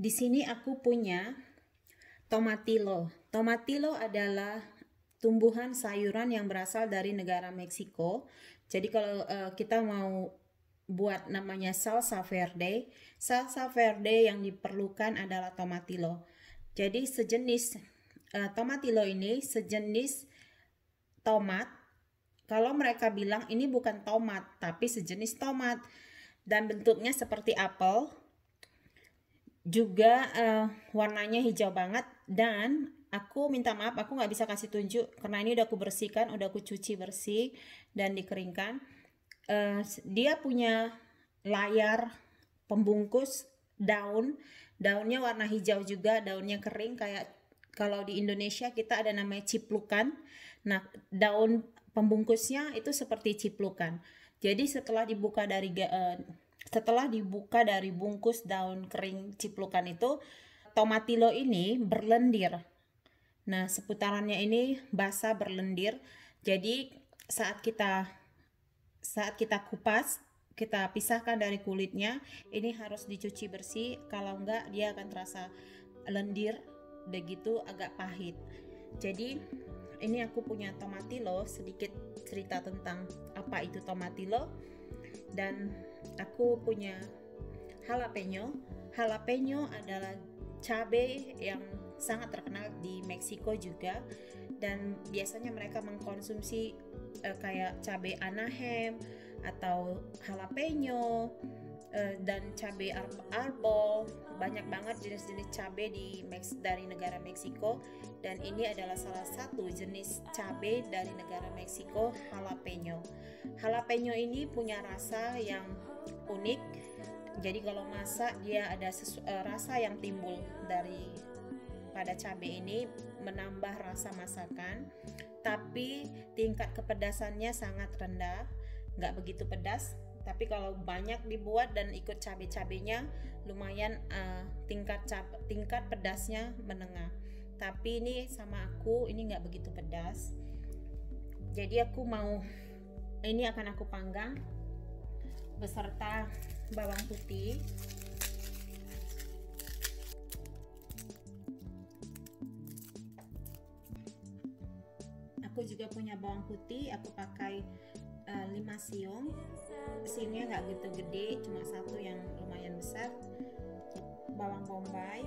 Di sini aku punya tomatillo. Tomatillo adalah tumbuhan sayuran yang berasal dari negara Meksiko. Jadi kalau kita mau buat namanya salsa verde yang diperlukan adalah tomatillo. Jadi sejenis tomatillo ini sejenis tomat. Kalau mereka bilang ini bukan tomat, tapi sejenis tomat dan bentuknya seperti apel. Juga warnanya hijau banget, dan aku minta maaf aku nggak bisa kasih tunjuk karena ini udah aku bersihkan, udah aku cuci bersih dan dikeringkan. Dia punya layar pembungkus daunnya warna hijau juga, daunnya kering kayak kalau di Indonesia kita ada namanya ciplukan. Nah, daun pembungkusnya itu seperti ciplukan. Jadi setelah dibuka dari bungkus daun kering ciplukan itu, tomatillo ini berlendir. Nah, seputarannya ini basah berlendir. Jadi saat kita kupas, kita pisahkan dari kulitnya, ini harus dicuci bersih. Kalau enggak dia akan terasa lendir, begitu agak pahit. Jadi ini aku punya tomatillo, sedikit cerita tentang apa itu tomatillo. Dan aku punya jalapeno adalah cabai yang sangat terkenal di Meksiko juga, dan biasanya mereka mengkonsumsi kayak cabai anahem atau jalapeno dan cabai arbol. Banyak banget jenis-jenis cabai dari negara Meksiko, dan ini adalah salah satu jenis cabai dari negara Meksiko, jalapeno. Jalapeno ini punya rasa yang unik. Jadi kalau masak dia ada rasa yang timbul pada cabai ini menambah rasa masakan, tapi tingkat kepedasannya sangat rendah, nggak begitu pedas. Tapi kalau banyak dibuat dan ikut cabai-cabainya lumayan, tingkat pedasnya menengah. Tapi ini sama aku ini nggak begitu pedas. Jadi ini akan aku panggang beserta bawang putih. Aku juga punya bawang putih, aku pakai 5 siung. Siungnya nggak gitu gede, cuma satu yang lumayan besar. Bawang bombay,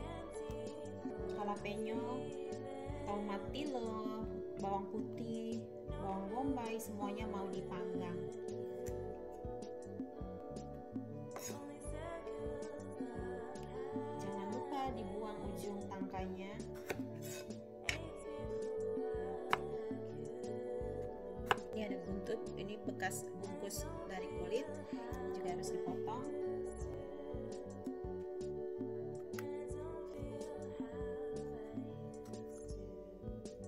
jalapeno, tomatillo, bawang putih, bawang bombay, semuanya mau dipanggang. Jangan lupa dibuang ujung tangkainya. Ini ada buntut, ini bekas bungkus dari kulit, juga harus dipotong.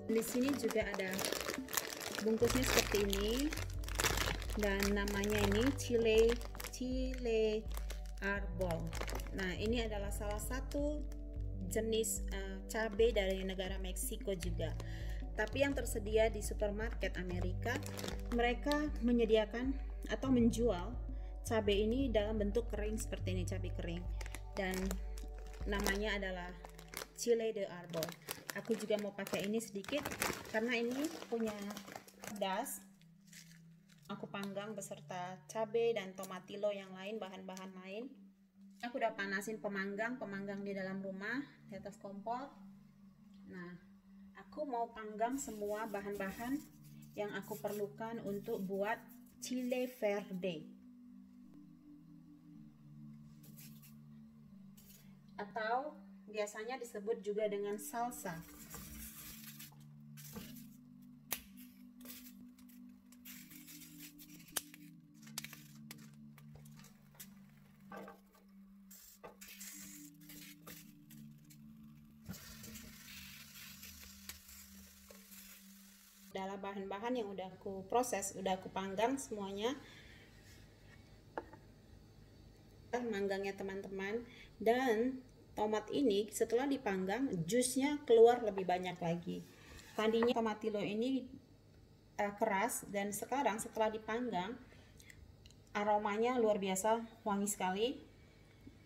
Di sini juga ada bungkusnya seperti ini, dan namanya ini chile arbol. Nah, ini adalah salah satu jenis cabai dari negara Meksiko juga. Tapi yang tersedia di supermarket Amerika, mereka menyediakan atau menjual cabai ini dalam bentuk kering seperti ini, cabai kering, dan namanya adalah chile de arbol. Aku juga mau pakai ini sedikit karena ini punya pedas. Aku panggang beserta cabai dan tomatillo yang lain, bahan-bahan lain. Aku udah panasin pemanggang di dalam rumah di atas kompor. Nah, aku mau panggang semua bahan-bahan yang aku perlukan untuk buat chile verde atau biasanya disebut juga dengan salsa. Adalah bahan-bahan yang udah aku proses, udah aku panggang semuanya. Manggangnya teman-teman, dan tomat ini setelah dipanggang jusnya keluar lebih banyak lagi. Tadinya tomatillo ini keras, dan sekarang setelah dipanggang aromanya luar biasa wangi sekali,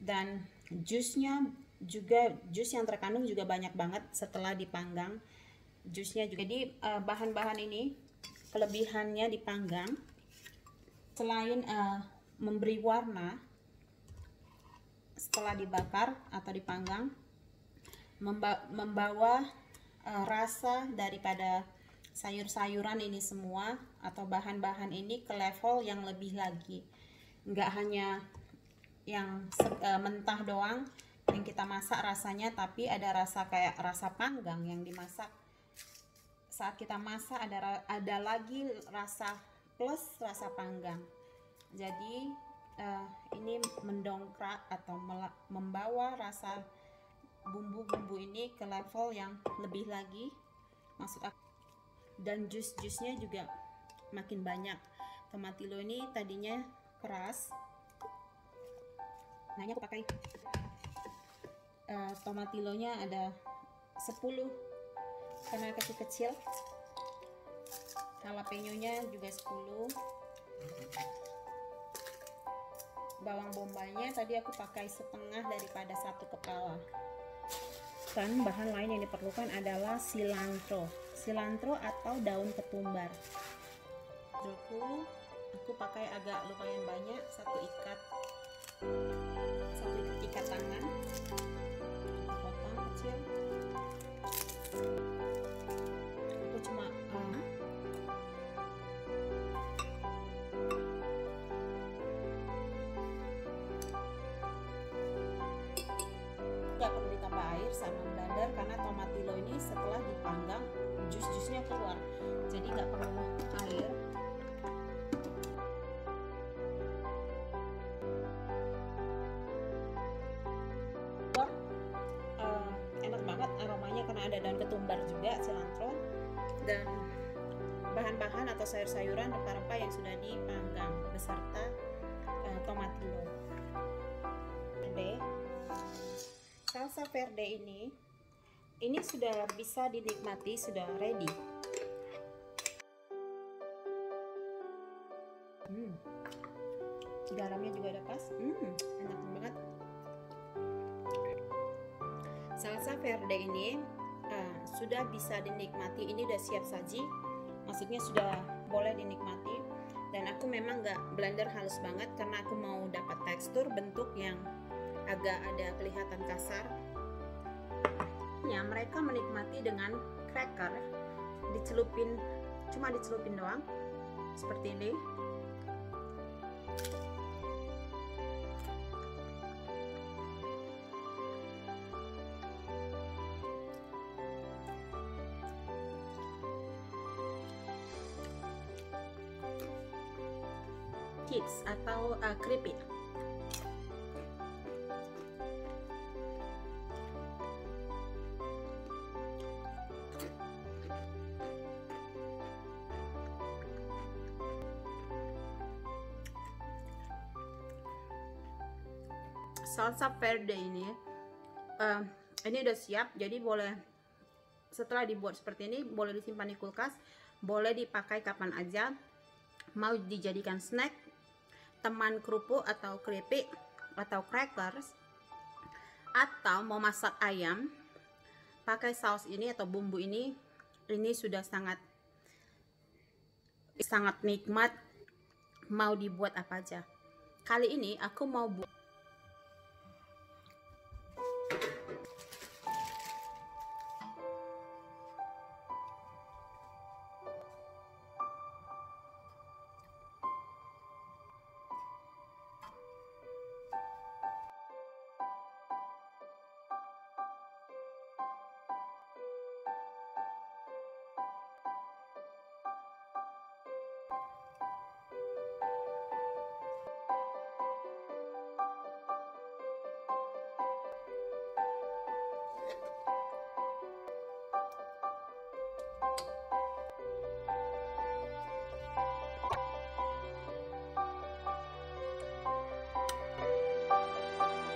dan jusnya juga jus yang terkandung juga banyak banget setelah dipanggang jusnya juga. Jadi bahan-bahan ini kelebihannya dipanggang, selain memberi warna setelah dibakar atau dipanggang, membawa rasa daripada sayur-sayuran ini semua atau bahan-bahan ini ke level yang lebih lagi. Nggak hanya yang mentah doang yang kita masak rasanya, tapi ada rasa kayak rasa panggang yang dimasak. Saat kita masak ada lagi rasa plus rasa panggang. Jadi ini mendongkrak atau membawa rasa bumbu-bumbu ini ke level yang lebih lagi, maksud aku. Dan jus-jusnya juga makin banyak. Tomatilo ini tadinya keras, nah ini aku pakai tomatilonya ada 10 karena kecil-kecil, jalapeno-nya juga 10, bawang bombaynya tadi aku pakai setengah daripada 1 kepala. Dan bahan lain yang diperlukan adalah cilantro atau daun ketumbar. Aku pakai agak lumayan banyak, satu ikat tangan, potong kecil. Aku cuma nggak perlu ditambah air sama blender karena tomatilo ini setelah dipanggang jus-jusnya keluar, jadi nggak perlu air. Enak banget aromanya karena ada daun ketumbar juga, cilantro, dan bahan-bahan atau sayur-sayuran rempah-rempah yang sudah dipanggang beserta tomatilo. Salsa verde ini sudah bisa dinikmati, sudah ready. Garamnya juga udah pas, enak banget. Salsa verde ini sudah bisa dinikmati, ini udah siap saji, maksudnya sudah boleh dinikmati. Dan aku memang nggak blender halus banget karena aku mau dapat tekstur bentuk yang agak ada kelihatan kasar. Ya, mereka menikmati dengan cracker, cuma dicelupin doang seperti ini. Chips atau keripik. Salsa verde ini udah siap, jadi boleh, setelah dibuat seperti ini boleh disimpan di kulkas, boleh dipakai kapan aja, mau dijadikan snack, teman kerupuk atau keripik atau crackers, atau mau masak ayam pakai saus ini atau bumbu ini sudah sangat nikmat, mau dibuat apa aja. Kali ini aku mau buat